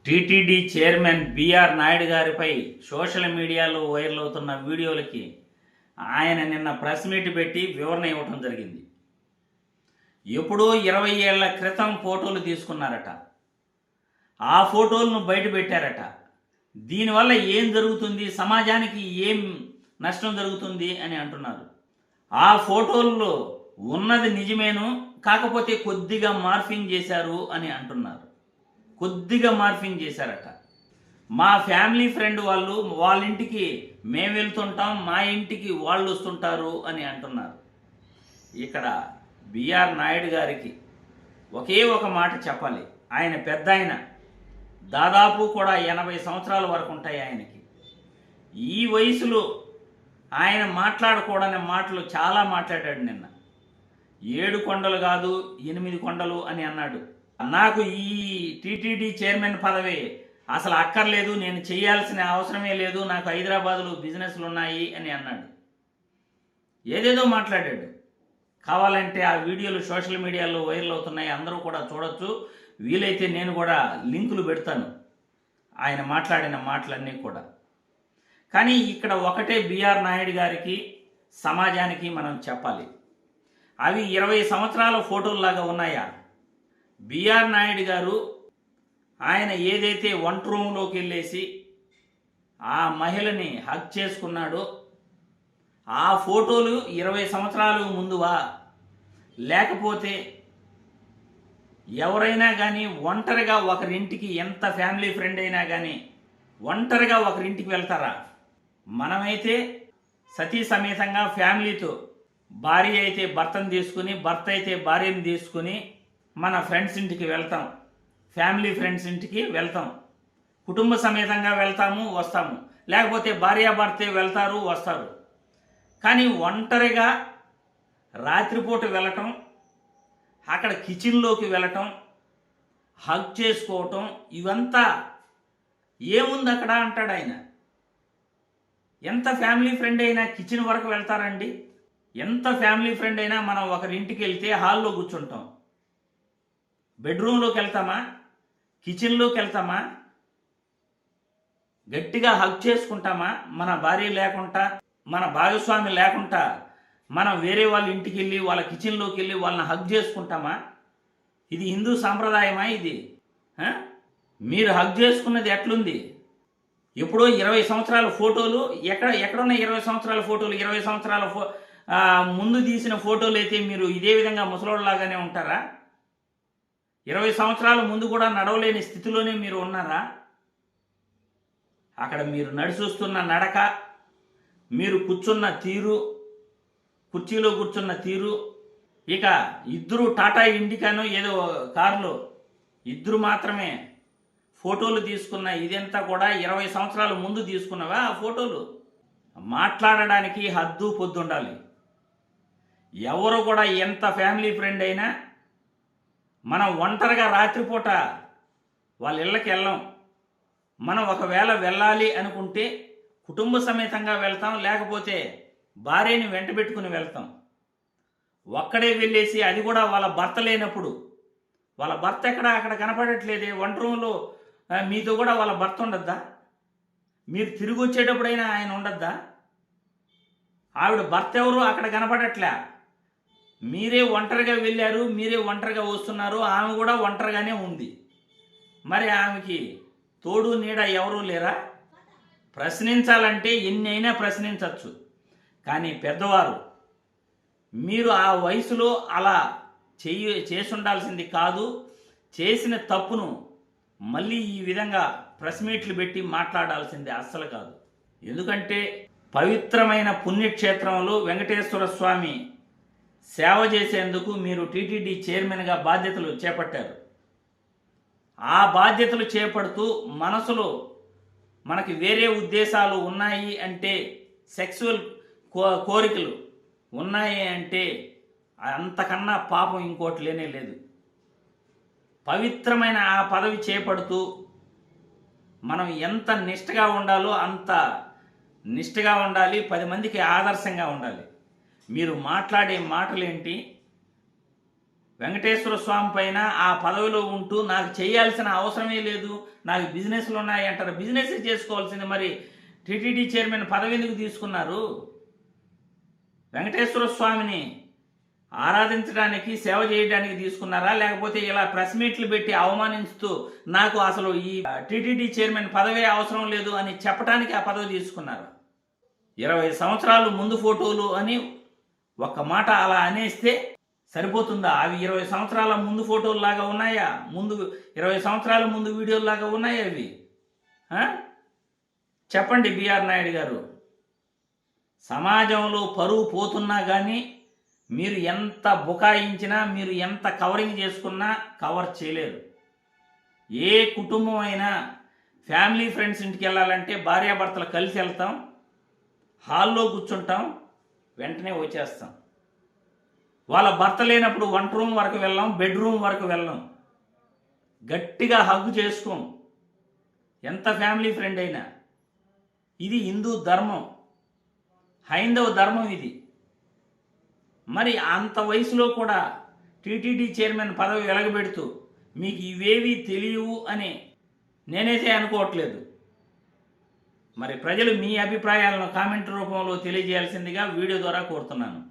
TTD chairman BR Naidu గారిపై social మీడియాలో viral అవుతున్న వీడియోలకి ఆయన నిన్న ప్రెస్ మీట్ పెట్టి వివరణ ఇవ్వటం జరిగింది. ఎప్పుడో 20 ఏళ్ల క్రితం ఫోటోలు తీసుకున్నారట. ఆ ఫోటోలను బయట పెట్టారట. దీనివల్ల ఏం జరుగుతుంది, సమాజానికి ఏం నష్టం జరుగుతుంది అని అంటున్నారు. ఆ ఫోటోల్లో ఉన్నది నిజమేను, కాకపోతే కొద్దిగా మార్ఫింగ్ చేశారు అని అంటున్నారు. కొద్దిగా మార్ఫింగ్ చేశారట. మా ఫ్యామిలీ ఫ్రెండ్ వాళ్ళ ఇంటికి మేము వెళ్తుంటాం, మా ఇంటికి వాళ్ళు వస్తుంటారు అని అంటున్నారు. ఇక్కడ బిఆర్ నాయుడు గారికి ఒకే ఒక మాట చెప్పాలి. ఆయన పెద్ద ఆయన, దాదాపు కూడా 80 సంవత్సరాల వరకు ఉంటాయి ఆయనకి. ఈ వయసులో ఆయన మాట్లాడకూడని మాటలు చాలా మాట్లాడాడు. నిన్న 7 కొండలు కాదు 8 కొండలు అని అన్నాడు. నాకు ఈ టీటీడీ చైర్మన్ పదవి అసలు అక్కర్లేదు, నేను చేయాల్సిన అవసరమే లేదు, నాకు హైదరాబాద్లో బిజినెస్లు ఉన్నాయి అని అన్నాడు. ఏదేదో మాట్లాడాడు. కావాలంటే ఆ వీడియోలు సోషల్ మీడియాలో వైరల్ అవుతున్నాయి, అందరూ కూడా చూడొచ్చు. వీలైతే నేను కూడా లింకులు పెడతాను ఆయన మాట్లాడిన మాటలన్నీ కూడా. కానీ ఇక్కడ ఒకటే బిఆర్ నాయుడు గారికి, సమాజానికి మనం చెప్పాలి. అవి 20 సంవత్సరాల ఫోటోల్లాగా ఉన్నాయా? బిఆర్ నాయుడు గారు ఆయన ఏదైతే వంట రూమ్లోకి వెళ్ళేసి ఆ మహిళని హక్ చేసుకున్నాడో ఆ ఫోటోలు 20 సంవత్సరాలు ముందువా? లేకపోతే ఎవరైనా కానీ ఒంటరిగా ఒకరింటికి, ఎంత ఫ్యామిలీ ఫ్రెండ్ అయినా కానీ ఒంటరిగా ఒకరింటికి వెళ్తారా? మనమైతే సతీ సమేతంగా ఫ్యామిలీతో, భార్య అయితే భర్తను తీసుకుని, భర్త అయితే భార్యను తీసుకుని మన ఫ్రెండ్స్ ఇంటికి వెళ్తాం, ఫ్యామిలీ ఫ్రెండ్స్ ఇంటికి వెళ్తాం, కుటుంబ సమేతంగా వెళ్తాము వస్తాము. లేకపోతే భార్యాభర్తే వెళ్తారు వస్తారు. కానీ ఒంటరిగా రాత్రిపూట వెళ్ళటం, అక్కడ కిచెన్లోకి వెళ్ళటం, హగ్ చేసుకోవటం, ఇవంతా ఏముంది అక్కడ అంటాడు ఆయన. ఎంత ఫ్యామిలీ ఫ్రెండ్ అయినా కిచెన్ వరకు వెళ్తారండి? ఎంత ఫ్యామిలీ ఫ్రెండ్ అయినా మనం ఒకరింటికి వెళ్తే హాల్లో కూర్చుంటాం, బెడ్రూమ్లోకి వెళ్తామా, కిచెన్లోకి వెళ్తామా, గట్టిగా హగ్ చేసుకుంటామా? మన భార్య లేకుండా, మన భాగస్వామి లేకుండా మనం వేరే వాళ్ళ ఇంటికి వెళ్ళి వాళ్ళ కిచెన్లోకి వెళ్ళి వాళ్ళని హగ్ చేసుకుంటామా? ఇది హిందూ సాంప్రదాయమా ఇది? మీరు హగ్ చేసుకున్నది ఎట్లుంది? ఎప్పుడో 20 సంవత్సరాల ఫోటోలు, ఎక్కడున్న 20 సంవత్సరాల ఫోటోలు? 20 సంవత్సరాల ముందు తీసిన ఫోటోలు అయితే మీరు ఇదే విధంగా ముసలోళ్ళలాగానే ఉంటారా? 20 సంవత్సరాల ముందు కూడా నడవలేని స్థితిలోనే మీరు ఉన్నారా? అక్కడ మీరు నడిచొస్తున్న నడక, మీరు కూర్చున్న తీరు, కుర్చీలో కూర్చున్న తీరు, ఇక ఇద్దరు టాటా ఇండికానో ఏదో కారులో ఇద్దరు మాత్రమే ఫోటోలు తీసుకున్న ఇదంతా కూడా 20 సంవత్సరాల ముందు తీసుకున్నవా ఆ ఫోటోలు? మాట్లాడడానికి హద్దు పొద్దు ఉండాలి. ఎవరు కూడా ఎంత ఫ్యామిలీ ఫ్రెండ్ అయినా మనం ఒంటరిగా రాత్రిపూట వాళ్ళ ఇళ్ళకి వెళ్ళాం. మనం ఒకవేళ వెళ్ళాలి అనుకుంటే కుటుంబ సమేతంగా వెళ్తాం, లేకపోతే భార్యని వెంట పెట్టుకుని వెళ్తాం. ఒక్కడే వెళ్ళేసి, అది కూడా వాళ్ళ భర్త లేనప్పుడు, వాళ్ళ భర్త అక్కడ కనపడట్లేదే, వంట రూమ్లో మీతో కూడా వాళ్ళ భర్త ఉండద్దా? మీరు తిరిగి వచ్చేటప్పుడైనా ఆయన ఉండద్దా? ఆవిడ భర్త ఎవరు అక్కడ కనపడట్లే, మీరే ఒంటరిగా వెళ్ళారు, మీరే ఒంటరిగా వస్తున్నారు, ఆమె కూడా ఒంటరిగానే ఉంది. మరి ఆమెకి తోడు నీడ ఎవరూ లేరా? ప్రశ్నించాలంటే ఎన్ని అయినా ప్రశ్నించవచ్చు. కానీ పెద్దవారు, మీరు ఆ వయసులో అలా చేసి ఉండాల్సింది కాదు. చేసిన తప్పును మళ్ళీ ఈ విధంగా ప్రెస్ మీట్లు పెట్టి మాట్లాడాల్సింది అస్సలు కాదు. ఎందుకంటే పవిత్రమైన పుణ్యక్షేత్రంలో వెంకటేశ్వర స్వామి సేవ చేసేందుకు మీరు టీటీడీ చైర్మన్గా బాధ్యతలు చేపట్టారు. ఆ బాధ్యతలు చేపడుతూ మనసులో మనకి వేరే ఉద్దేశాలు ఉన్నాయి అంటే, సెక్సువల్ కోరికలు ఉన్నాయి అంటే, అంతకన్నా పాపం ఇంకోటి లేనే లేదు. పవిత్రమైన ఆ పదవి చేపడుతూ మనం ఎంత నిష్ఠగా ఉండాలో అంత నిష్ఠగా ఉండాలి, 10 మందికి ఆదర్శంగా ఉండాలి. మీరు మాట్లాడే మాటలేంటి, వెంకటేశ్వర స్వామి పైన ఆ పదవిలో ఉంటూ నాకు చేయాల్సిన అవసరమే లేదు, నాకు బిజినెస్లు ఉన్నాయి అంటారు. బిజినెస్ చేసుకోవాల్సింది మరి టీటీడీ చైర్మన్ పదవి ఎందుకు తీసుకున్నారు? వెంకటేశ్వర స్వామిని ఆరాధించడానికి, సేవ చేయడానికి తీసుకున్నారా, లేకపోతే ఇలా ప్రెస్ మీట్లు పెట్టి అవమానిస్తూ నాకు అసలు ఈ టీటీడీ చైర్మన్ పదవే అవసరం లేదు అని చెప్పడానికి ఆ పదవి తీసుకున్నారు? 20 సంవత్సరాలు ముందు ఫోటోలు అని ఒక్క మాట అలా అనేస్తే సరిపోతుందా? అవి 20 సంవత్సరాల ముందు ఫోటోలు లాగా ఉన్నాయా? 20 సంవత్సరాల ముందు వీడియోలు లాగా ఉన్నాయా అవి? చెప్పండి బిఆర్ నాయుడు గారు. సమాజంలో పరువు పోతున్నా కానీ మీరు ఎంత బుకాయించినా, మీరు ఎంత కవరింగ్ చేసుకున్నా కవర్ చేయలేరు. ఏ కుటుంబం అయినా ఫ్యామిలీ ఫ్రెండ్స్ ఇంటికి వెళ్ళాలంటే భార్యాభర్తలు కలిసి వెళ్తాం, హాల్లో కూర్చుంటాం, వెంటనే వచ్చేస్తాం. వాళ్ళ భర్త లేనప్పుడు వంట రూమ్ వరకు వెళ్ళాం, బెడ్రూమ్ వరకు వెళ్ళాం, గట్టిగా హగ్గు చేసుకోం, ఎంత ఫ్యామిలీ ఫ్రెండ్ అయినా. ఇది హిందూ ధర్మం, హైందవ ధర్మం ఇది. మరి అంత వయసులో కూడా టీటీడీ చైర్మన్ పదవి వెలగబెడుతూ మీకు ఇవేవి తెలియవు అని నేనైతే అనుకోవట్లేదు. మరి ప్రజలు మీ అభిప్రాయాలను కామెంట్ రూపంలో తెలియజేయాల్సిందిగా వీడియో ద్వారా కోరుతున్నాను.